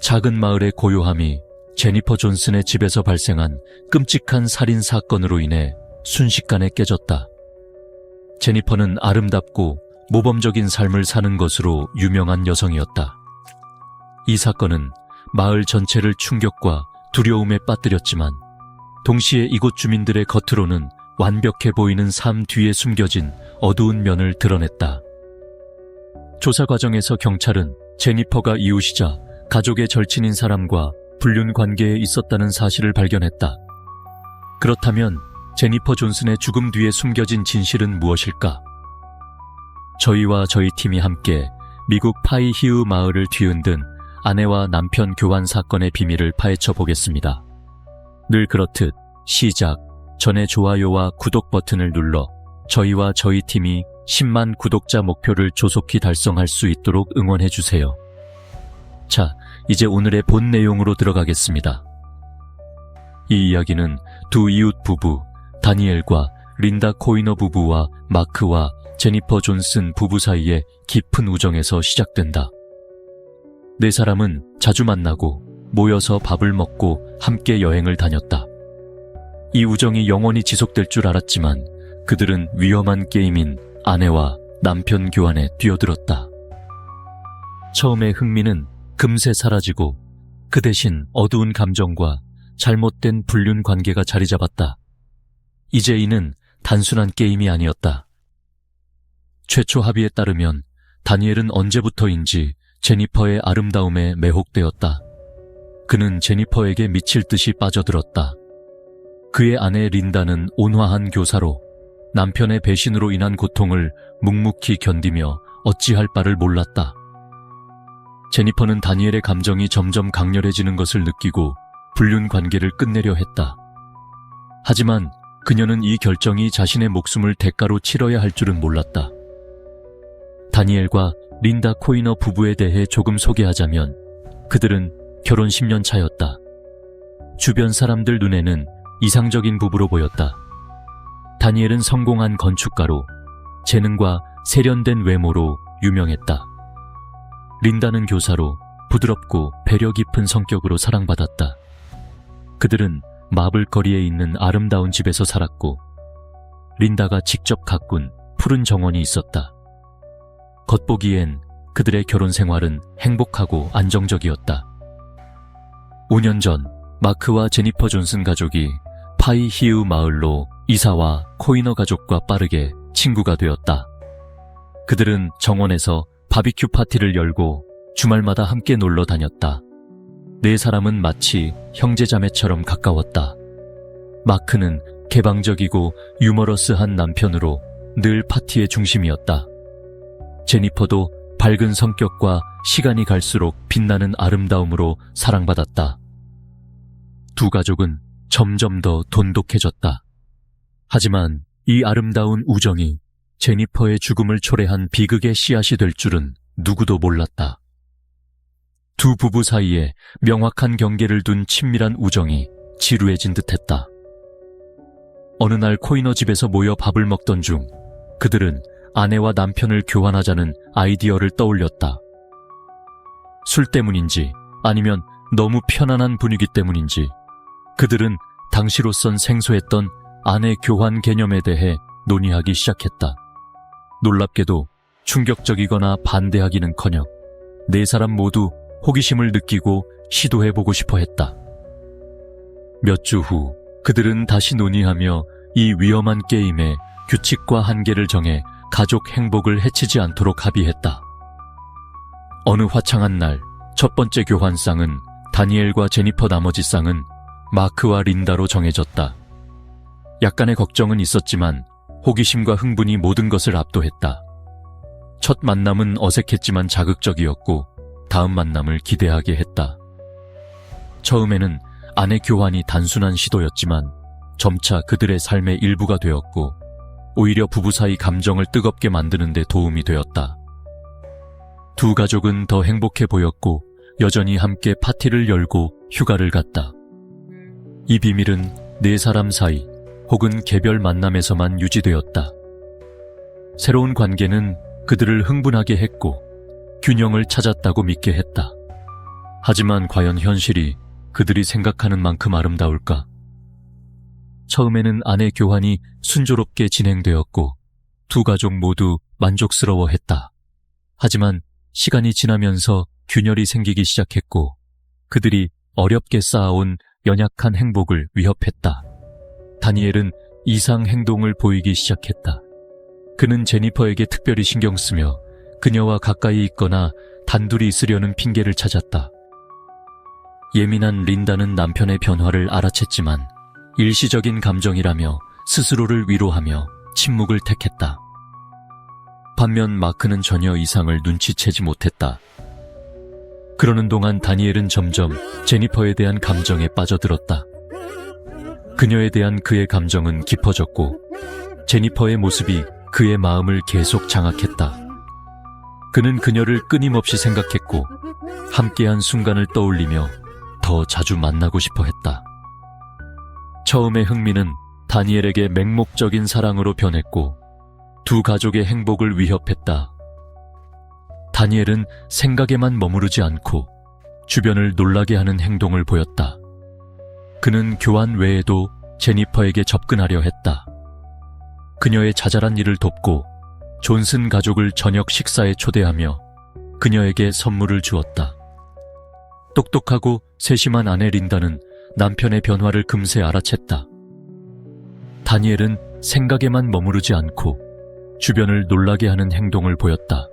작은 마을의 고요함이 제니퍼 존슨의 집에서 발생한 끔찍한 살인 사건으로 인해 순식간에 깨졌다. 제니퍼는 아름답고 모범적인 삶을 사는 것으로 유명한 여성이었다. 이 사건은 마을 전체를 충격과 두려움에 빠뜨렸지만 동시에 이곳 주민들의 겉으로는 완벽해 보이는 삶 뒤에 숨겨진 어두운 면을 드러냈다. 조사 과정에서 경찰은 제니퍼가 이웃이자 가족의 절친인 사람과 불륜 관계에 있었다는 사실을 발견했다. 그렇다면 제니퍼 존슨의 죽음 뒤에 숨겨진 진실은 무엇일까? 저희와 저희 팀이 함께 미국 파이히우 마을을 뒤흔든 아내와 남편 교환 사건의 비밀을 파헤쳐 보겠습니다. 늘 그렇듯 시작 전에 좋아요와 구독 버튼을 눌러 저희와 저희 팀이 10만 구독자 목표를 조속히 달성할 수 있도록 응원해 주세요. 자, 이제 오늘의 본 내용으로 들어가겠습니다. 이 이야기는 두 이웃 부부 다니엘과 린다 코이너 부부와 마크와 제니퍼 존슨 부부 사이의 깊은 우정에서 시작된다. 네 사람은 자주 만나고 모여서 밥을 먹고 함께 여행을 다녔다. 이 우정이 영원히 지속될 줄 알았지만 그들은 위험한 게임인 아내와 남편 교환에 뛰어들었다. 처음에 흥미는 금세 사라지고 그 대신 어두운 감정과 잘못된 불륜 관계가 자리 잡았다. 이제 이는 단순한 게임이 아니었다. 최초 합의에 따르면 다니엘은 언제부터인지 제니퍼의 아름다움에 매혹되었다. 그는 제니퍼에게 미칠 듯이 빠져들었다. 그의 아내 린다는 온화한 교사로 남편의 배신으로 인한 고통을 묵묵히 견디며 어찌할 바를 몰랐다. 제니퍼는 다니엘의 감정이 점점 강렬해지는 것을 느끼고 불륜 관계를 끝내려 했다. 하지만 그녀는 이 결정이 자신의 목숨을 대가로 치러야 할 줄은 몰랐다. 다니엘과 린다 코이너 부부에 대해 조금 소개하자면 그들은 결혼 10년 차였다. 주변 사람들 눈에는 이상적인 부부로 보였다. 다니엘은 성공한 건축가로 재능과 세련된 외모로 유명했다. 린다는 교사로 부드럽고 배려 깊은 성격으로 사랑받았다. 그들은 마블거리에 있는 아름다운 집에서 살았고 린다가 직접 가꾼 푸른 정원이 있었다. 겉보기엔 그들의 결혼 생활은 행복하고 안정적이었다. 5년 전 마크와 제니퍼 존슨 가족이 파이히우 마을로 이사와 코이너 가족과 빠르게 친구가 되었다. 그들은 정원에서 바비큐 파티를 열고 주말마다 함께 놀러 다녔다. 네 사람은 마치 형제자매처럼 가까웠다. 마크는 개방적이고 유머러스한 남편으로 늘 파티의 중심이었다. 제니퍼도 밝은 성격과 시간이 갈수록 빛나는 아름다움으로 사랑받았다. 두 가족은 점점 더 돈독해졌다. 하지만 이 아름다운 우정이 제니퍼의 죽음을 초래한 비극의 씨앗이 될 줄은 누구도 몰랐다. 두 부부 사이에 명확한 경계를 둔 친밀한 우정이 지루해진 듯했다. 어느 날 코이너 집에서 모여 밥을 먹던 중 그들은 아내와 남편을 교환하자는 아이디어를 떠올렸다. 술 때문인지 아니면 너무 편안한 분위기 때문인지 그들은 당시로선 생소했던 아내 교환 개념에 대해 논의하기 시작했다. 놀랍게도 충격적이거나 반대하기는커녕 네 사람 모두 호기심을 느끼고 시도해보고 싶어 했다. 몇 주 후 그들은 다시 논의하며 이 위험한 게임의 규칙과 한계를 정해 가족 행복을 해치지 않도록 합의했다. 어느 화창한 날 첫 번째 교환상은 다니엘과 제니퍼, 나머지 쌍은 마크와 린다로 정해졌다. 약간의 걱정은 있었지만 호기심과 흥분이 모든 것을 압도했다. 첫 만남은 어색했지만 자극적이었고 다음 만남을 기대하게 했다. 처음에는 아내 교환이 단순한 시도였지만 점차 그들의 삶의 일부가 되었고 오히려 부부 사이 감정을 뜨겁게 만드는 데 도움이 되었다. 두 가족은 더 행복해 보였고 여전히 함께 파티를 열고 휴가를 갔다. 이 비밀은 네 사람 사이 혹은 개별 만남에서만 유지되었다. 새로운 관계는 그들을 흥분하게 했고 균형을 찾았다고 믿게 했다. 하지만 과연 현실이 그들이 생각하는 만큼 아름다울까? 처음에는 아내 교환이 순조롭게 진행되었고 두 가족 모두 만족스러워했다. 하지만 시간이 지나면서 균열이 생기기 시작했고 그들이 어렵게 쌓아온 연약한 행복을 위협했다. 다니엘은 이상 행동을 보이기 시작했다. 그는 제니퍼에게 특별히 신경 쓰며 그녀와 가까이 있거나 단둘이 있으려는 핑계를 찾았다. 예민한 린다는 남편의 변화를 알아챘지만 일시적인 감정이라며 스스로를 위로하며 침묵을 택했다. 반면 마크는 전혀 이상을 눈치채지 못했다. 그러는 동안 다니엘은 점점 제니퍼에 대한 감정에 빠져들었다. 그녀에 대한 그의 감정은 깊어졌고 제니퍼의 모습이 그의 마음을 계속 장악했다. 그는 그녀를 끊임없이 생각했고 함께한 순간을 떠올리며 더 자주 만나고 싶어 했다. 처음의 흥미는 다니엘에게 맹목적인 사랑으로 변했고 두 가족의 행복을 위협했다. 다니엘은 생각에만 머무르지 않고 주변을 놀라게 하는 행동을 보였다. 그는 교환 외에도 제니퍼에게 접근하려 했다. 그녀의 자잘한 일을 돕고 존슨 가족을 저녁 식사에 초대하며 그녀에게 선물을 주었다. 똑똑하고 세심한 아내 린다는 남편의 변화를 금세 알아챘다. 다니엘은 생각에만 머무르지 않고 주변을 놀라게 하는 행동을 보였다.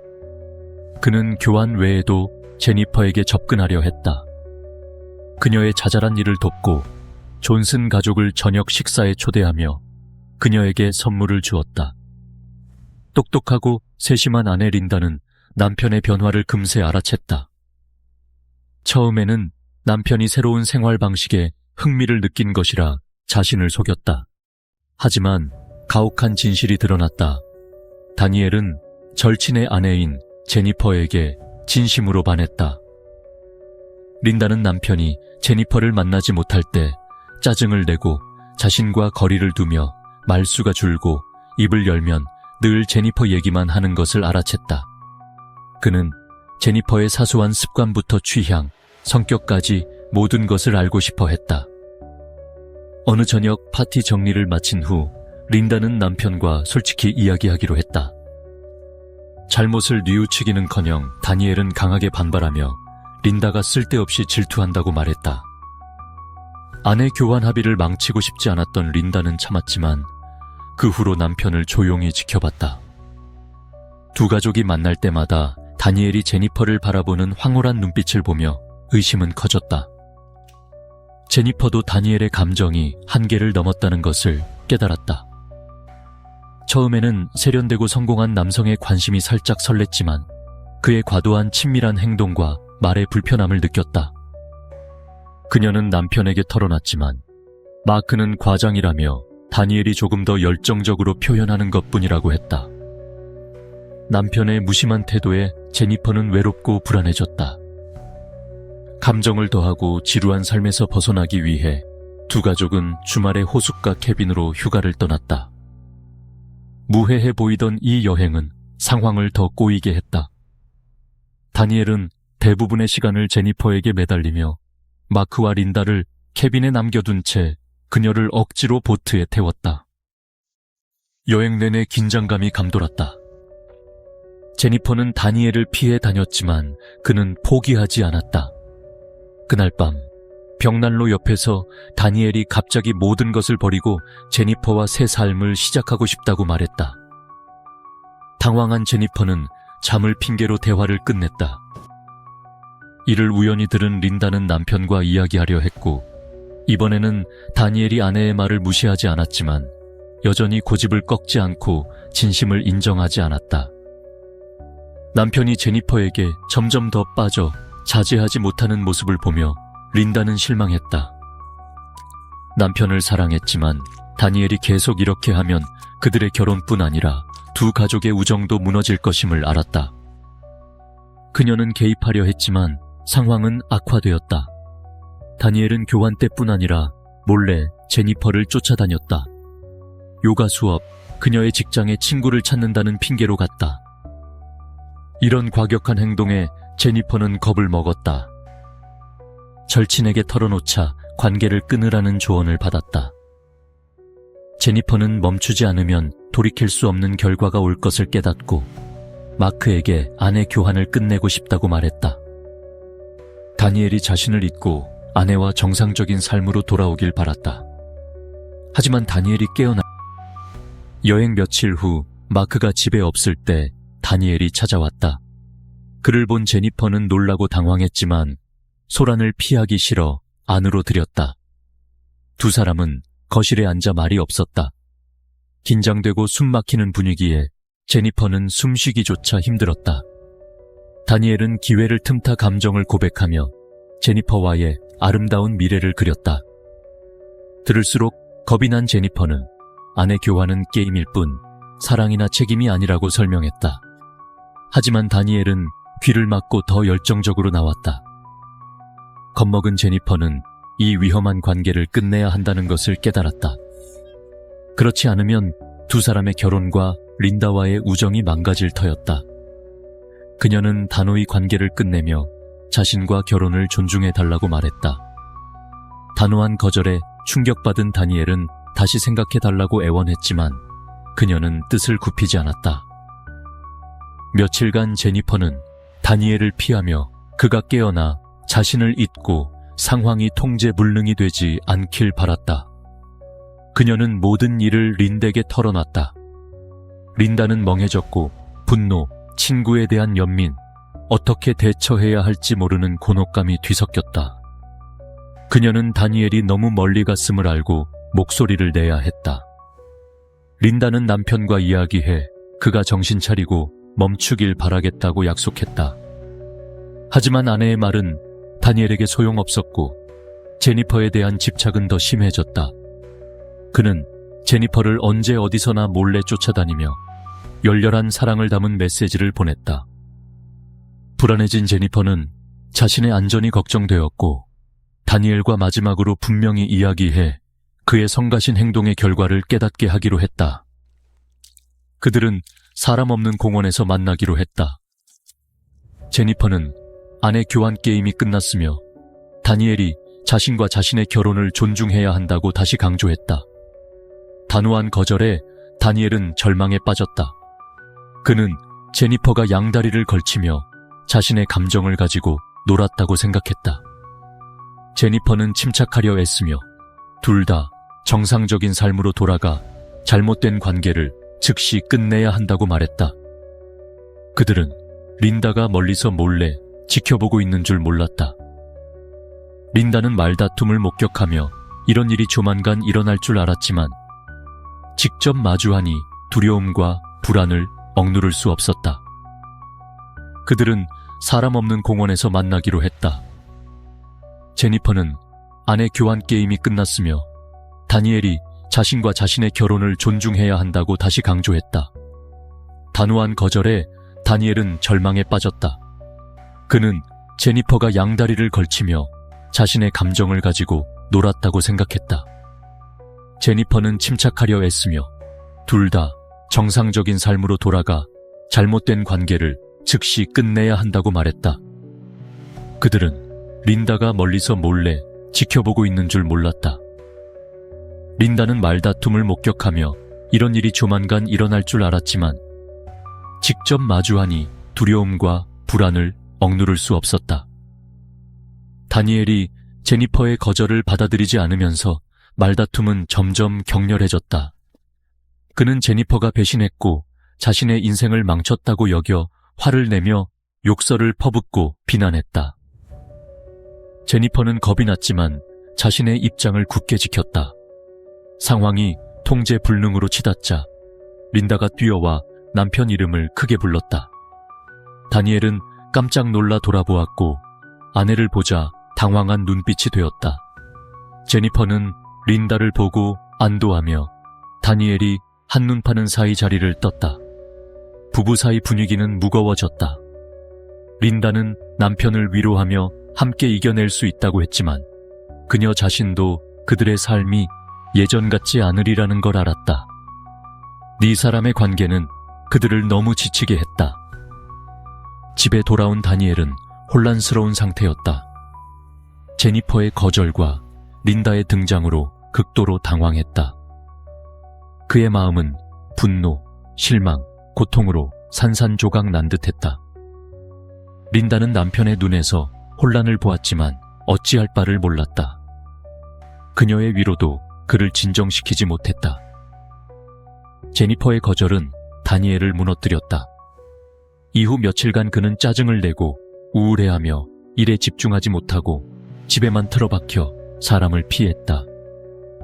그는 교환 외에도 제니퍼에게 접근하려 했다. 그녀의 자잘한 일을 돕고 존슨 가족을 저녁 식사에 초대하며 그녀에게 선물을 주었다. 똑똑하고 세심한 아내 린다는 남편의 변화를 금세 알아챘다. 처음에는 남편이 새로운 생활 방식에 흥미를 느낀 것이라 자신을 속였다. 하지만 가혹한 진실이 드러났다. 다니엘은 절친의 아내인 제니퍼에게 진심으로 반했다. 린다는 남편이 제니퍼를 만나지 못할 때 짜증을 내고 자신과 거리를 두며 말수가 줄고 입을 열면 늘 제니퍼 얘기만 하는 것을 알아챘다. 그는 제니퍼의 사소한 습관부터 취향, 성격까지 모든 것을 알고 싶어 했다. 어느 저녁 파티 정리를 마친 후 린다는 남편과 솔직히 이야기하기로 했다. 잘못을 뉘우치기는커녕 다니엘은 강하게 반발하며 린다가 쓸데없이 질투한다고 말했다. 아내 교환 합의를 망치고 싶지 않았던 린다는 참았지만 그 후로 남편을 조용히 지켜봤다. 두 가족이 만날 때마다 다니엘이 제니퍼를 바라보는 황홀한 눈빛을 보며 의심은 커졌다. 제니퍼도 다니엘의 감정이 한계를 넘었다는 것을 깨달았다. 처음에는 세련되고 성공한 남성의 관심이 살짝 설렜지만 그의 과도한 친밀한 행동과 말의 불편함을 느꼈다. 그녀는 남편에게 털어놨지만 마크는 과장이라며 다니엘이 조금 더 열정적으로 표현하는 것뿐이라고 했다. 남편의 무심한 태도에 제니퍼는 외롭고 불안해졌다. 감정을 더하고 지루한 삶에서 벗어나기 위해 두 가족은 주말에 호숫가 캐빈으로 휴가를 떠났다. 무해해 보이던 이 여행은 상황을 더 꼬이게 했다. 다니엘은 대부분의 시간을 제니퍼에게 매달리며 마크와 린다를 캐빈에 남겨둔 채 그녀를 억지로 보트에 태웠다. 여행 내내 긴장감이 감돌았다. 제니퍼는 다니엘을 피해 다녔지만 그는 포기하지 않았다. 그날 밤 벽난로 옆에서 다니엘이 갑자기 모든 것을 버리고 제니퍼와 새 삶을 시작하고 싶다고 말했다. 당황한 제니퍼는 잠을 핑계로 대화를 끝냈다. 이를 우연히 들은 린다는 남편과 이야기하려 했고 이번에는 다니엘이 아내의 말을 무시하지 않았지만 여전히 고집을 꺾지 않고 진심을 인정하지 않았다. 남편이 제니퍼에게 점점 더 빠져 자제하지 못하는 모습을 보며 린다는 실망했다. 남편을 사랑했지만 다니엘이 계속 이렇게 하면 그들의 결혼뿐 아니라 두 가족의 우정도 무너질 것임을 알았다. 그녀는 개입하려 했지만 상황은 악화되었다. 다니엘은 교환 때뿐 아니라 몰래 제니퍼를 쫓아다녔다. 요가 수업, 그녀의 직장에 친구를 찾는다는 핑계로 갔다. 이런 과격한 행동에 제니퍼는 겁을 먹었다. 절친에게 털어놓자 관계를 끊으라는 조언을 받았다. 제니퍼는 멈추지 않으면 돌이킬 수 없는 결과가 올 것을 깨닫고 마크에게 아내 교환을 끝내고 싶다고 말했다. 다니엘이 자신을 잊고 아내와 정상적인 삶으로 돌아오길 바랐다. 하지만 다니엘이 깨어나 여행 며칠 후 마크가 집에 없을 때 다니엘이 찾아왔다. 그를 본 제니퍼는 놀라고 당황했지만 소란을 피하기 싫어 안으로 들였다. 두 사람은 거실에 앉아 말이 없었다. 긴장되고 숨막히는 분위기에 제니퍼는 숨쉬기조차 힘들었다. 다니엘은 기회를 틈타 감정을 고백하며 제니퍼와의 아름다운 미래를 그렸다. 들을수록 겁이 난 제니퍼는 아내 교환은 게임일 뿐 사랑이나 책임이 아니라고 설명했다. 하지만 다니엘은 귀를 막고 더 열정적으로 나왔다. 겁먹은 제니퍼는 이 위험한 관계를 끝내야 한다는 것을 깨달았다. 그렇지 않으면 두 사람의 결혼과 린다와의 우정이 망가질 터였다. 그녀는 단호히 관계를 끝내며 자신과 결혼을 존중해달라고 말했다. 단호한 거절에 충격받은 다니엘은 다시 생각해달라고 애원했지만 그녀는 뜻을 굽히지 않았다. 며칠간 제니퍼는 다니엘을 피하며 그가 깨어나 자신을 잊고 상황이 통제불능이 되지 않길 바랐다. 그녀는 모든 일을 린다에게 털어놨다. 린다는 멍해졌고 분노, 친구에 대한 연민, 어떻게 대처해야 할지 모르는 곤혹감이 뒤섞였다. 그녀는 다니엘이 너무 멀리 갔음을 알고 목소리를 내야 했다. 린다는 남편과 이야기해 그가 정신 차리고 멈추길 바라겠다고 약속했다. 하지만 아내의 말은 다니엘에게 소용없었고 제니퍼에 대한 집착은 더 심해졌다. 그는 제니퍼를 언제 어디서나 몰래 쫓아다니며 열렬한 사랑을 담은 메시지를 보냈다. 불안해진 제니퍼는 자신의 안전이 걱정되었고 다니엘과 마지막으로 분명히 이야기해 그의 성가신 행동의 결과를 깨닫게 하기로 했다. 그들은 사람 없는 공원에서 만나기로 했다. 제니퍼는 아내 교환 게임이 끝났으며 다니엘이 자신과 자신의 결혼을 존중해야 한다고 다시 강조했다. 단호한 거절에 다니엘은 절망에 빠졌다. 그는 제니퍼가 양다리를 걸치며 자신의 감정을 가지고 놀았다고 생각했다. 제니퍼는 침착하려 애쓰며 둘 다 정상적인 삶으로 돌아가 잘못된 관계를 즉시 끝내야 한다고 말했다. 그들은 린다가 멀리서 몰래 지켜보고 있는 줄 몰랐다. 린다는 말다툼을 목격하며 이런 일이 조만간 일어날 줄 알았지만 직접 마주하니 두려움과 불안을 억누를 수 없었다. 그들은 사람 없는 공원에서 만나기로 했다. 제니퍼는 아내 교환 게임이 끝났으며 다니엘이 자신과 자신의 결혼을 존중해야 한다고 다시 강조했다. 단호한 거절에 다니엘은 절망에 빠졌다. 그는 제니퍼가 양다리를 걸치며 자신의 감정을 가지고 놀았다고 생각했다. 제니퍼는 침착하려 애쓰며 둘 다 정상적인 삶으로 돌아가 잘못된 관계를 즉시 끝내야 한다고 말했다. 그들은 린다가 멀리서 몰래 지켜보고 있는 줄 몰랐다. 린다는 말다툼을 목격하며 이런 일이 조만간 일어날 줄 알았지만 직접 마주하니 두려움과 불안을 억누를 수 없었다. 다니엘이 제니퍼의 거절을 받아들이지 않으면서 말다툼은 점점 격렬해졌다. 그는 제니퍼가 배신했고 자신의 인생을 망쳤다고 여겨 화를 내며 욕설을 퍼붓고 비난했다. 제니퍼는 겁이 났지만 자신의 입장을 굳게 지켰다. 상황이 통제 불능으로 치닫자 린다가 뛰어와 남편 이름을 크게 불렀다. 다니엘은 깜짝 놀라 돌아보았고 아내를 보자 당황한 눈빛이 되었다. 제니퍼는 린다를 보고 안도하며 다니엘이 한눈 파는 사이 자리를 떴다. 부부 사이 분위기는 무거워졌다. 린다는 남편을 위로하며 함께 이겨낼 수 있다고 했지만 그녀 자신도 그들의 삶이 예전 같지 않으리라는 걸 알았다. 네 사람의 관계는 그들을 너무 지치게 했다. 집에 돌아온 다니엘은 혼란스러운 상태였다. 제니퍼의 거절과 린다의 등장으로 극도로 당황했다. 그의 마음은 분노, 실망, 고통으로 산산조각 난 듯했다. 린다는 남편의 눈에서 혼란을 보았지만 어찌할 바를 몰랐다. 그녀의 위로도 그를 진정시키지 못했다. 제니퍼의 거절은 다니엘을 무너뜨렸다. 이후 며칠간 그는 짜증을 내고 우울해하며 일에 집중하지 못하고 집에만 틀어박혀 사람을 피했다.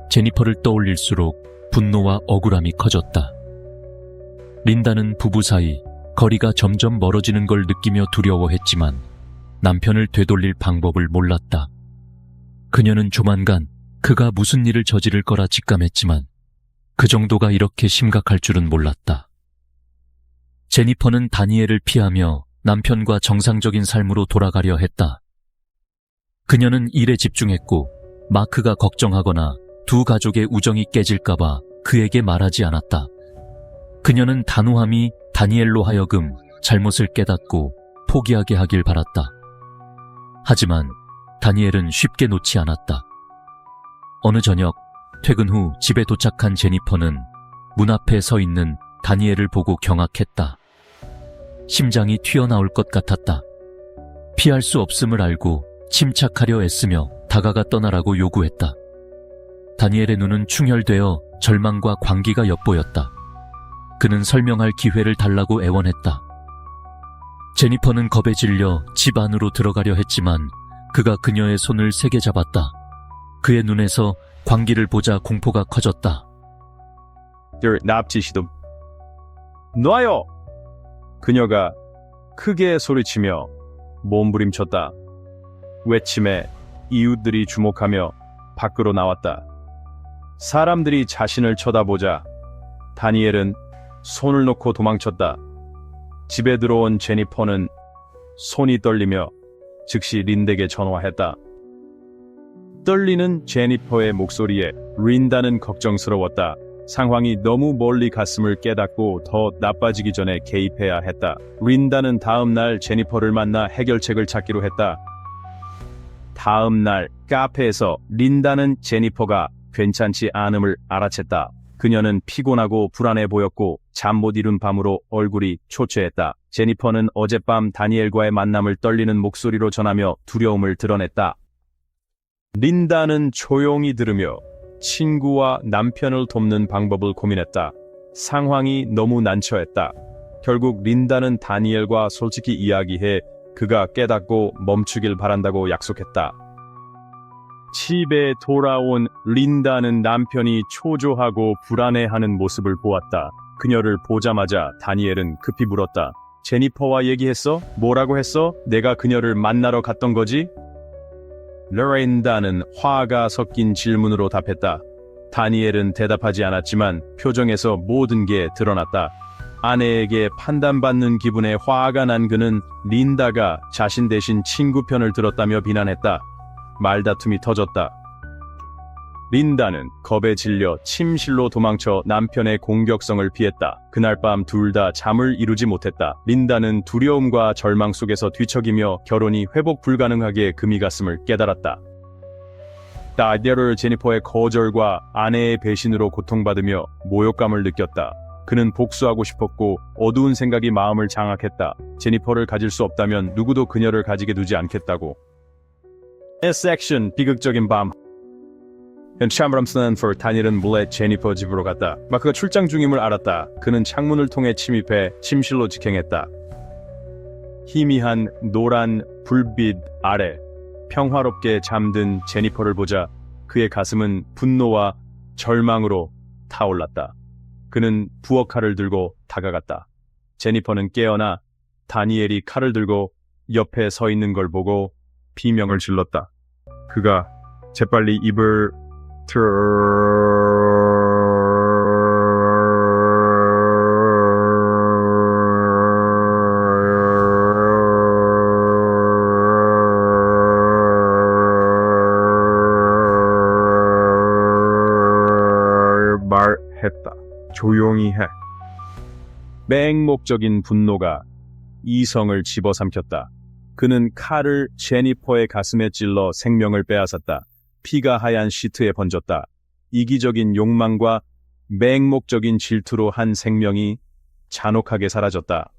제니퍼를 떠올릴수록 분노와 억울함이 커졌다. 린다는 부부 사이 거리가 점점 멀어지는 걸 느끼며 두려워했지만 남편을 되돌릴 방법을 몰랐다. 그녀는 조만간 그가 무슨 일을 저지를 거라 직감했지만 그 정도가 이렇게 심각할 줄은 몰랐다. 제니퍼는 다니엘을 피하며 남편과 정상적인 삶으로 돌아가려 했다. 그녀는 일에 집중했고 마크가 걱정하거나 두 가족의 우정이 깨질까봐 그에게 말하지 않았다. 그녀는 단호함이 다니엘로 하여금 잘못을 깨닫고 포기하게 하길 바랐다. 하지만 다니엘은 쉽게 놓지 않았다. 어느 저녁 퇴근 후 집에 도착한 제니퍼는 문 앞에 서 있는 다니엘을 보고 경악했다. 심장이 튀어나올 것 같았다. 피할 수 없음을 알고 침착하려 애쓰며 다가가 떠나라고 요구했다. 다니엘의 눈은 충혈되어 절망과 광기가 엿보였다. 그는 설명할 기회를 달라고 애원했다. 제니퍼는 겁에 질려 집 안으로 들어가려 했지만 그가 그녀의 손을 세게 잡았다. 그의 눈에서 광기를 보자 공포가 커졌다. 납치시도 놔요! 그녀가 크게 소리치며 몸부림쳤다. 외침에 이웃들이 주목하며 밖으로 나왔다. 사람들이 자신을 쳐다보자 다니엘은 손을 놓고 도망쳤다. 집에 들어온 제니퍼는 손이 떨리며 즉시 린에게 전화했다. 떨리는 제니퍼의 목소리에 린다는 걱정스러웠다. 상황이 너무 멀리 갔음을 깨닫고 더 나빠지기 전에 개입해야 했다. 린다는 다음 날 제니퍼를 만나 해결책을 찾기로 했다. 다음 날 카페에서 린다는 제니퍼가 괜찮지 않음을 알아챘다. 그녀는 피곤하고 불안해 보였고 잠 못 이룬 밤으로 얼굴이 초췌했다. 제니퍼는 어젯밤 다니엘과의 만남을 떨리는 목소리로 전하며 두려움을 드러냈다. 린다는 조용히 들으며 친구와 남편을 돕는 방법을 고민했다. 상황이 너무 난처했다. 결국 린다는 다니엘과 솔직히 이야기해 그가 깨닫고 멈추길 바란다고 약속했다. 집에 돌아온 린다는 남편이 초조하고 불안해하는 모습을 보았다. 그녀를 보자마자 다니엘은 급히 물었다. 제니퍼와 얘기했어? 뭐라고 했어? 내가 그녀를 만나러 갔던 거지? 린다는 화가 섞인 질문으로 답했다. 다니엘은 대답하지 않았지만 표정에서 모든 게 드러났다. 아내에게 판단받는 기분에 화가 난 그는 린다가 자신 대신 친구 편을 들었다며 비난했다. 말다툼이 터졌다. 린다는 겁에 질려 침실로 도망쳐 남편의 공격성을 피했다. 그날 밤 둘 다 잠을 이루지 못했다. 린다는 두려움과 절망 속에서 뒤척이며 결혼이 회복 불가능하게 금이 갔음을 깨달았다. 다니엘은 제니퍼의 거절과 아내의 배신으로 고통받으며 모욕감을 느꼈다. 그는 복수하고 싶었고 어두운 생각이 마음을 장악했다. 제니퍼를 가질 수 없다면 누구도 그녀를 가지게 두지 않겠다고. 섹션 비극적인 밤. 샴브람스는 다니엘은 몰래 제니퍼 집으로 갔다. 마크가 출장 중임을 알았다. 그는 창문을 통해 침입해 침실로 직행했다. 희미한 노란 불빛 아래 평화롭게 잠든 제니퍼를 보자 그의 가슴은 분노와 절망으로 타올랐다. 그는 부엌 칼을 들고 다가갔다. 제니퍼는 깨어나 다니엘이 칼을 들고 옆에 서 있는 걸 보고 비명을 질렀다. 그가 재빨리 입을 말했다. 조용히 해. 맹목적인 분노가 이성을 집어삼켰다. 그는 칼을 제니퍼의 가슴에 찔러 생명을 빼앗았다. 피가 하얀 시트에 번졌다. 이기적인 욕망과 맹목적인 질투로 한 생명이 잔혹하게 사라졌다.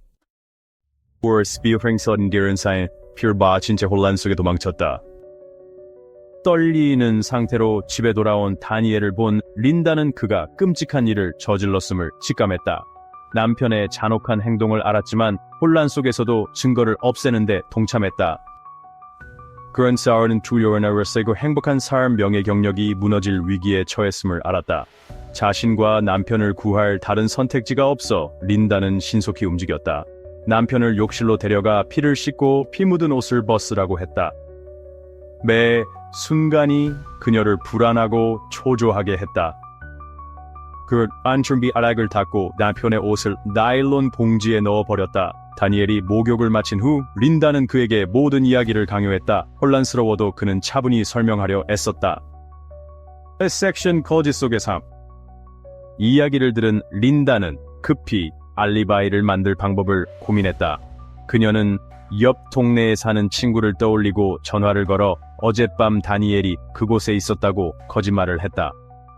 퓨르바 진짜 혼란 속에 도망쳤다. 떨리는 상태로 집에 돌아온 다니엘을 본 린다는 그가 끔찍한 일을 저질렀음을 직감했다. 남편의 잔혹한 행동을 알았지만 혼란 속에서도 증거를 없애는데 동참했다. 그런 싸우는 두려움을 세고 행복한 삶 명예 경력이 무너질 위기에 처했음을 알았다. 자신과 남편을 구할 다른 선택지가 없어 린다는 신속히 움직였다. 남편을 욕실로 데려가 피를 씻고 피 묻은 옷을 벗으라고 했다. 매 순간이 그녀를 불안하고 초조하게 했다. 그 안준비 아락을 닫고 남편의 옷을 나일론 봉지에 넣어버렸다. 다니엘이 목욕을 마친 후 린다는 그에게 모든 이야기를 강요했다. 혼란스러워도 그는 차분히 설명하려 애썼다. 섹션 거짓 속의 삶. 이야기를 들은 린다는 급히 알리바이를 만들 방법을 고민했다. 그녀는 옆 동네에 사는 친구를 떠올리고 전화를 걸어 어젯밤 다니엘이 그곳에 있었다고 거짓말을 했다.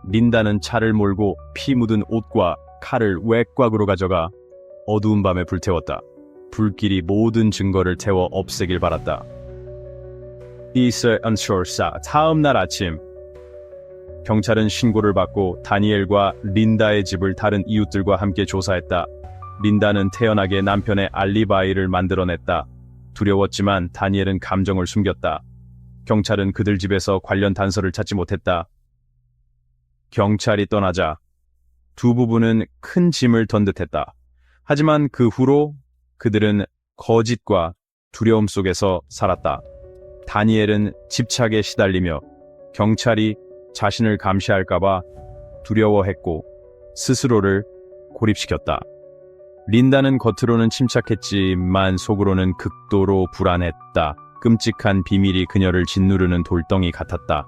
린다는 차를 몰고 피 묻은 옷과 칼을 외곽으로 가져가 어두운 밤에 불태웠다. 불길이 모든 증거를 태워 없애길 바랐다. 다음 날 아침 경찰은 신고를 받고 다니엘과 린다의 집을 다른 이웃들과 함께 조사했다. 린다는 태연하게 남편의 알리바이를 만들어냈다. 두려웠지만 다니엘은 감정을 숨겼다. 경찰은 그들 집에서 관련 단서를 찾지 못했다. 경찰이 떠나자 두 부부는 큰 짐을 던 듯했다. 하지만 그 후로 그들은 거짓과 두려움 속에서 살았다. 다니엘은 집착에 시달리며 경찰이 자신을 감시할까봐 두려워했고 스스로를 고립시켰다. 린다는 겉으로는 침착했지만 속으로는 극도로 불안했다. 끔찍한 비밀이 그녀를 짓누르는 돌덩이 같았다.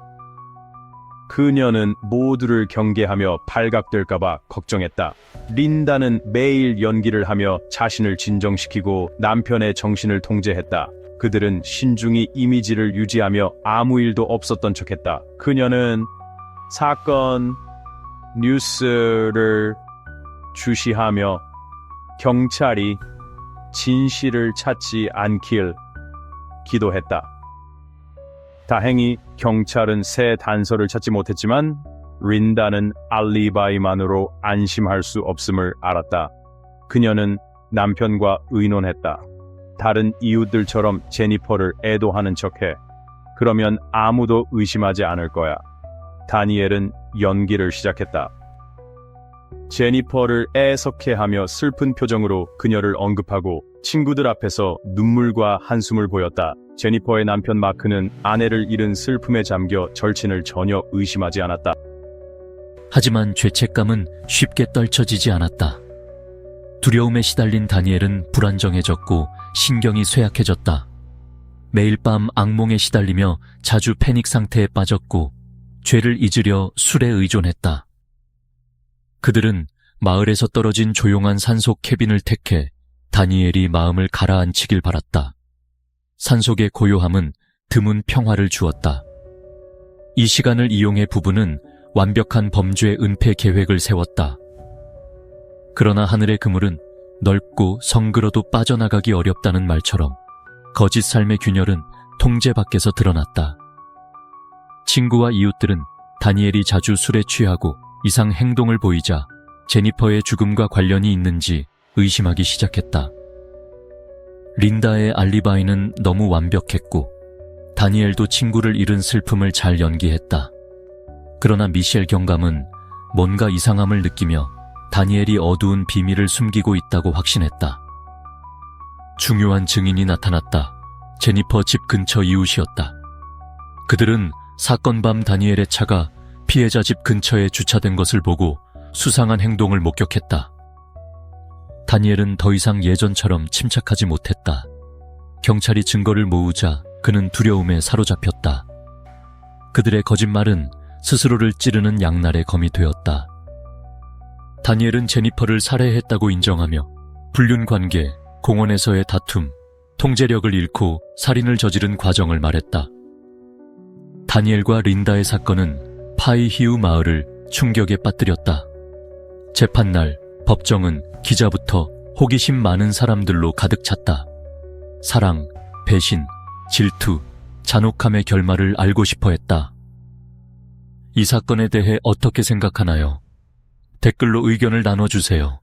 그녀는 모두를 경계하며 발각될까봐 걱정했다. 린다는 매일 연기를 하며 자신을 진정시키고 남편의 정신을 통제했다. 그들은 신중히 이미지를 유지하며 아무 일도 없었던 척했다. 그녀는 사건 뉴스를 주시하며 경찰이 진실을 찾지 않길 기도했다. 다행히 경찰은 새 단서를 찾지 못했지만 린다는 알리바이만으로 안심할 수 없음을 알았다. 그녀는 남편과 의논했다. 다른 이웃들처럼 제니퍼를 애도하는 척해. 그러면 아무도 의심하지 않을 거야. 다니엘은 연기를 시작했다. 제니퍼를 애석해하며 슬픈 표정으로 그녀를 언급하고 친구들 앞에서 눈물과 한숨을 보였다. 제니퍼의 남편 마크는 아내를 잃은 슬픔에 잠겨 절친을 전혀 의심하지 않았다. 하지만 죄책감은 쉽게 떨쳐지지 않았다. 두려움에 시달린 다니엘은 불안정해졌고 신경이 쇠약해졌다. 매일 밤 악몽에 시달리며 자주 패닉 상태에 빠졌고 죄를 잊으려 술에 의존했다. 그들은 마을에서 떨어진 조용한 산속 캐빈을 택해 다니엘이 마음을 가라앉히길 바랐다. 산속의 고요함은 드문 평화를 주었다. 이 시간을 이용해 부부는 완벽한 범죄 은폐 계획을 세웠다. 그러나 하늘의 그물은 넓고 성그러도 빠져나가기 어렵다는 말처럼 거짓 삶의 균열은 통제 밖에서 드러났다. 친구와 이웃들은 다니엘이 자주 술에 취하고 이상 행동을 보이자 제니퍼의 죽음과 관련이 있는지 의심하기 시작했다. 린다의 알리바이는 너무 완벽했고 다니엘도 친구를 잃은 슬픔을 잘 연기했다. 그러나 미셸 경감은 뭔가 이상함을 느끼며 다니엘이 어두운 비밀을 숨기고 있다고 확신했다. 중요한 증인이 나타났다. 제니퍼 집 근처 이웃이었다. 그들은 사건 밤 다니엘의 차가 피해자 집 근처에 주차된 것을 보고 수상한 행동을 목격했다. 다니엘은 더 이상 예전처럼 침착하지 못했다. 경찰이 증거를 모으자 그는 두려움에 사로잡혔다. 그들의 거짓말은 스스로를 찌르는 양날의 검이 되었다. 다니엘은 제니퍼를 살해했다고 인정하며 불륜 관계, 공원에서의 다툼, 통제력을 잃고 살인을 저지른 과정을 말했다. 다니엘과 린다의 사건은 파이히우 마을을 충격에 빠뜨렸다. 재판날 법정은 기자부터 호기심 많은 사람들로 가득 찼다. 사랑, 배신, 질투, 잔혹함의 결말을 알고 싶어 했다. 이 사건에 대해 어떻게 생각하나요? 댓글로 의견을 나눠주세요.